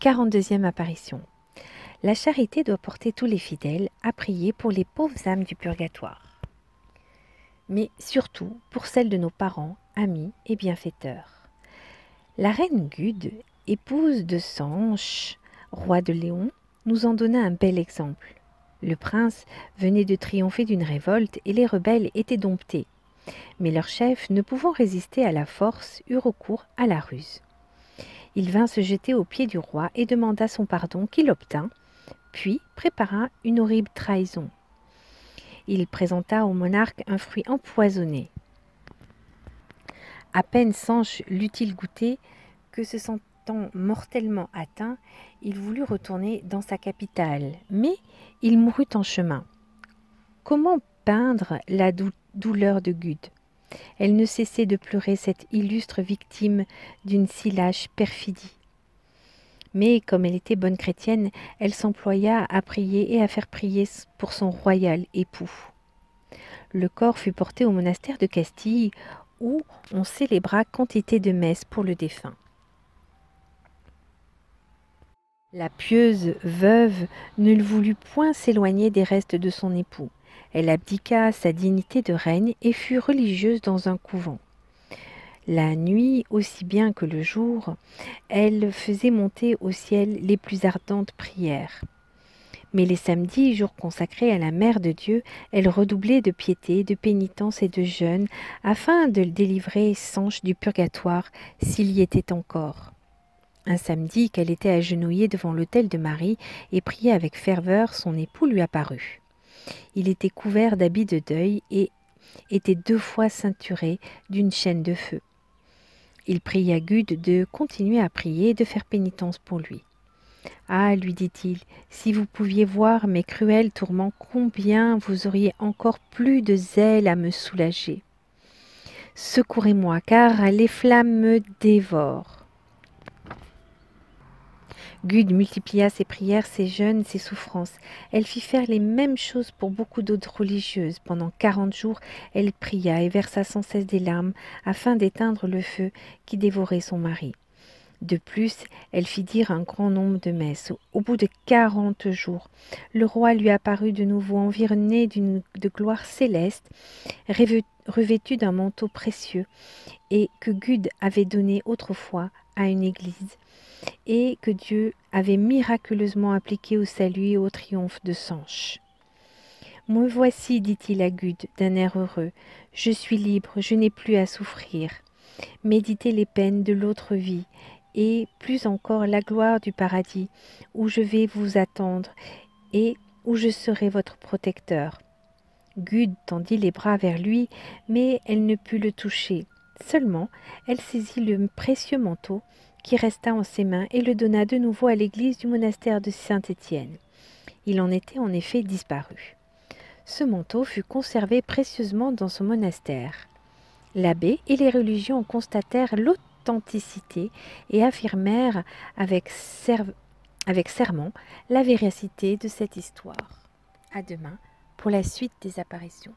42e apparition. La charité doit porter tous les fidèles à prier pour les pauvres âmes du purgatoire, mais surtout pour celles de nos parents, amis et bienfaiteurs. La reine Gude, épouse de Sanche, roi de Léon, nous en donna un bel exemple. Le prince venait de triompher d'une révolte et les rebelles étaient domptés. Mais leurs chefs, ne pouvant résister à la force, eurent recours à la ruse. Il vint se jeter aux pieds du roi et demanda son pardon qu'il obtint, puis prépara une horrible trahison. Il présenta au monarque un fruit empoisonné. À peine Sanche l'eut-il goûté que, se sentant mortellement atteint, il voulut retourner dans sa capitale, mais il mourut en chemin. Comment peindre la douleur de Gude? Elle ne cessait de pleurer cette illustre victime d'une si lâche perfidie. Mais comme elle était bonne chrétienne, elle s'employa à prier et à faire prier pour son royal époux. Le corps fut porté au monastère de Castille, où on célébra quantité de messes pour le défunt. La pieuse veuve ne voulut point s'éloigner des restes de son époux. Elle abdiqua sa dignité de reine et fut religieuse dans un couvent. La nuit, aussi bien que le jour, elle faisait monter au ciel les plus ardentes prières. Mais les samedis, jours consacrés à la Mère de Dieu, elle redoublait de piété, de pénitence et de jeûne, afin de délivrer Sanche du purgatoire s'il y était encore. Un samedi, qu'elle était agenouillée devant l'autel de Marie et priait avec ferveur, son époux lui apparut. Il était couvert d'habits de deuil et était 2 fois ceinturé d'une chaîne de feu. Il pria Gude de continuer à prier et de faire pénitence pour lui. « Ah, lui dit-il, si vous pouviez voir mes cruels tourments, combien vous auriez encore plus de zèle à me soulager. Secourez-moi, car les flammes me dévorent. » Gude multiplia ses prières, ses jeûnes, ses souffrances. Elle fit faire les mêmes choses pour beaucoup d'autres religieuses. Pendant 40 jours, elle pria et versa sans cesse des larmes afin d'éteindre le feu qui dévorait son mari. De plus, elle fit dire un grand nombre de messes. Au bout de 40 jours, le roi lui apparut de nouveau environné de gloire céleste, revêtu d'un manteau précieux, et que Gude avait donné autrefois à une église, et que Dieu avait miraculeusement appliqué au salut et au triomphe de Sanche. « Me voici, dit-il à Gude d'un air heureux, je suis libre, je n'ai plus à souffrir. Méditez les peines de l'autre vie, et plus encore la gloire du paradis, où je vais vous attendre, et où je serai votre protecteur. » Gude tendit les bras vers lui, mais elle ne put le toucher. Seulement, elle saisit le précieux manteau qui resta en ses mains et le donna de nouveau à l'église du monastère de Saint-Étienne. Il en était en effet disparu. Ce manteau fut conservé précieusement dans son monastère. L'abbé et les religieux en constatèrent l'authenticité et affirmèrent avec serment la véracité de cette histoire. À demain pour la suite des apparitions.